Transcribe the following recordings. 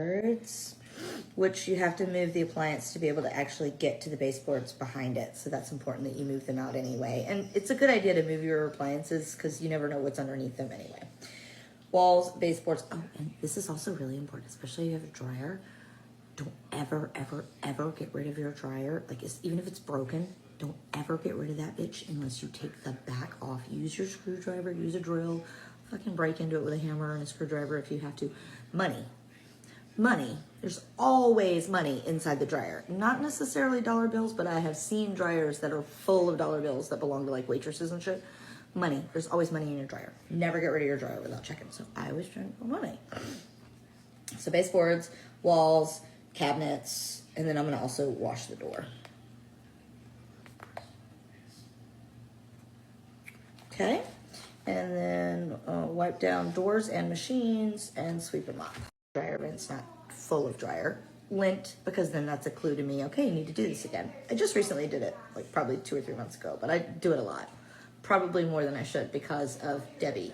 baseboards, which you have to move the appliance to be able to actually get to the baseboards behind it. So that's important that you move them out anyway. And it's a good idea to move your appliances because you never know what's underneath them anyway. Walls, baseboards. Oh, and this is also really important, especially if you have a dryer. Don't ever, ever, ever get rid of your dryer. Like, even if it's broken, don't ever get rid of that bitch unless you take the back off. Use your screwdriver, use a drill, fucking break into it with a hammer and a screwdriver if you have to. Money. There's always money inside the dryer. Not necessarily dollar bills, but I have seen dryers that are full of dollar bills that belong to like waitresses and shit. Money. There's always money in your dryer. Never get rid of your dryer without checking. So I always try for money. So baseboards, walls, cabinets, and then I'm going to also wash the door. Okay. And then wipe down doors and machines and sweep them up. Dryer vent's not full of dryer lint, because then that's a clue to me, okay, you need to do this again. I just recently did it, like probably 2 or 3 months ago, but I do it a lot. Probably more than I should because of Debbie.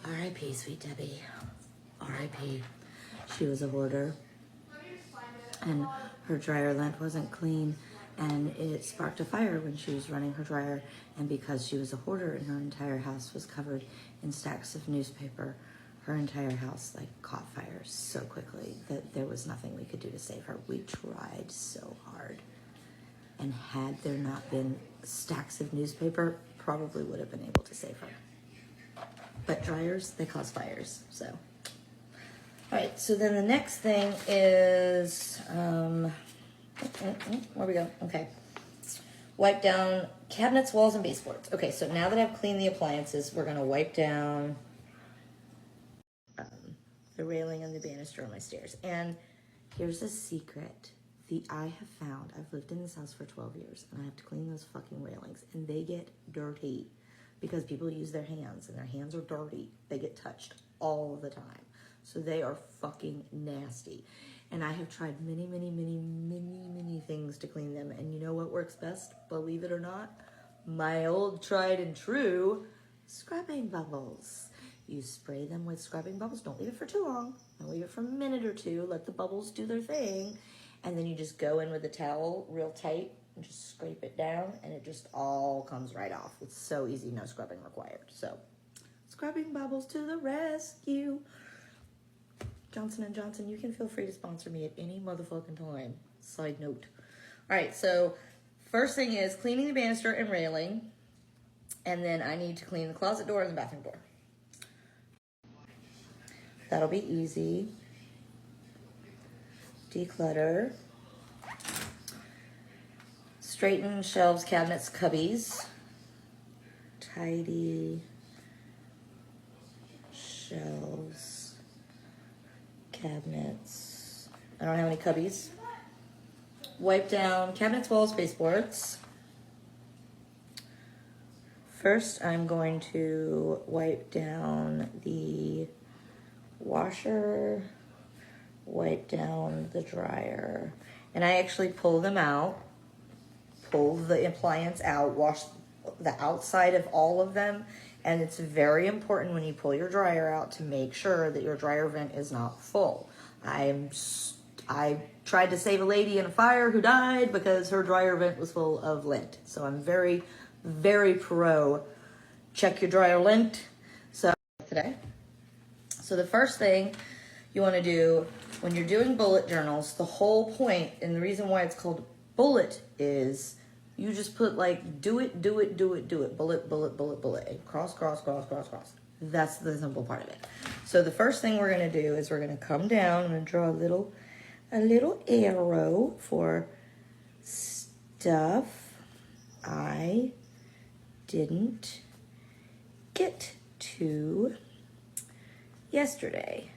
R.I.P. sweet Debbie. R.I.P. She was a hoarder, and her dryer lint wasn't clean, and it sparked a fire when she was running her dryer, and because she was a hoarder and her entire house was covered in stacks of newspaper, her entire house like caught fire so quickly that there was nothing we could do to save her. We tried so hard, and had there not been stacks of newspaper, probably would have been able to save her. But dryers, they cause fires, so. All right, so then the next thing is, where we go? Okay. Wipe down cabinets, walls, and baseboards. Okay, so now that I've cleaned the appliances, we're gonna wipe down the railing and the banister on my stairs. And here's a secret. I have found, I've lived in this house for 12 years, and I have to clean those fucking railings, and they get dirty because people use their hands, and their hands are dirty. They get touched all the time. So they are fucking nasty. And I have tried many, many, many, many, many things to clean them. And you know what works best, believe it or not? My old tried and true scrubbing bubbles. You spray them with scrubbing bubbles. Don't leave it for too long. Don't leave it for a minute or two. Let the bubbles do their thing. And then you just go in with a towel real tight and just scrape it down, and it just all comes right off. It's so easy, no scrubbing required. So, scrubbing bubbles to the rescue. Johnson & Johnson, you can feel free to sponsor me at any motherfucking time. Side note. All right, so first thing is cleaning the banister and railing. And then I need to clean the closet door and the bathroom door. That'll be easy. Declutter. Straighten shelves, cabinets, cubbies. Tidy shelves, cabinets. I don't have any cubbies. Wipe down cabinets, walls, baseboards. First, I'm going to wipe down the washer, wipe down the dryer, and I actually pull them out, pull the appliance out, wash the outside of all of them. And it's very important when you pull your dryer out to make sure that your dryer vent is not full. I tried to save a lady in a fire who died because her dryer vent was full of lint. So I'm very, very pro check your dryer lint. So today. So the first thing you want to do when you're doing bullet journals, the whole point and the reason why it's called bullet is you just put like, do it, bullet, bullet, bullet, bullet, and cross. That's the simple part of it. So the first thing we're going to do is we're going to come down. I'm going to draw a little arrow for stuff I didn't get to yesterday.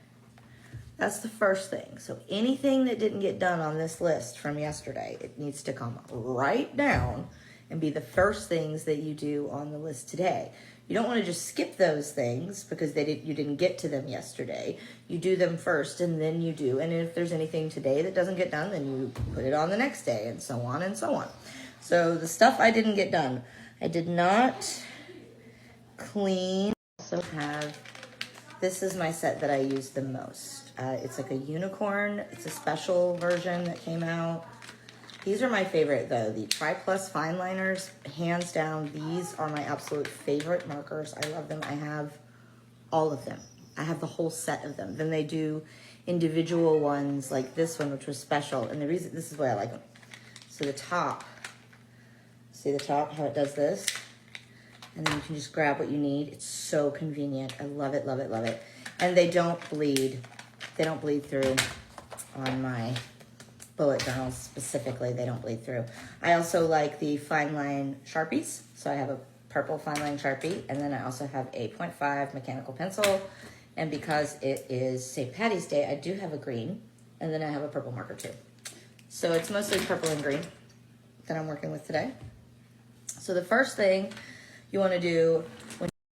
That's the first thing. So anything that didn't get done on this list from yesterday, it needs to come right down and be the first things that you do on the list today. You don't want to just skip those things because you didn't get to them yesterday. You do them first and then you do. And if there's anything today that doesn't get done, then you put it on the next day and so on and so on. So the stuff I didn't get done. I did not clean. I also have This is my set that I use the most. It's like a unicorn. It's a special version that came out. These are my favorite though. The Tri Plus fine liners, hands down, these are my absolute favorite markers. I love them. I have all of them. I have the whole set of them. Then they do individual ones like this one, which was special. And the reason, this is why I like them. So the top, see the top, how it does this? And then you can just grab what you need. It's so convenient. I love it, love it, love it. And they don't bleed. They don't bleed through on my bullet journals specifically. They don't bleed through. I also like the fine line Sharpies. So I have a purple fine line Sharpie, and then I also have a 0.5 mechanical pencil. And because it is St. Patty's Day, I do have a green, and then I have a purple marker too. So it's mostly purple and green that I'm working with today. So the first thing you want to do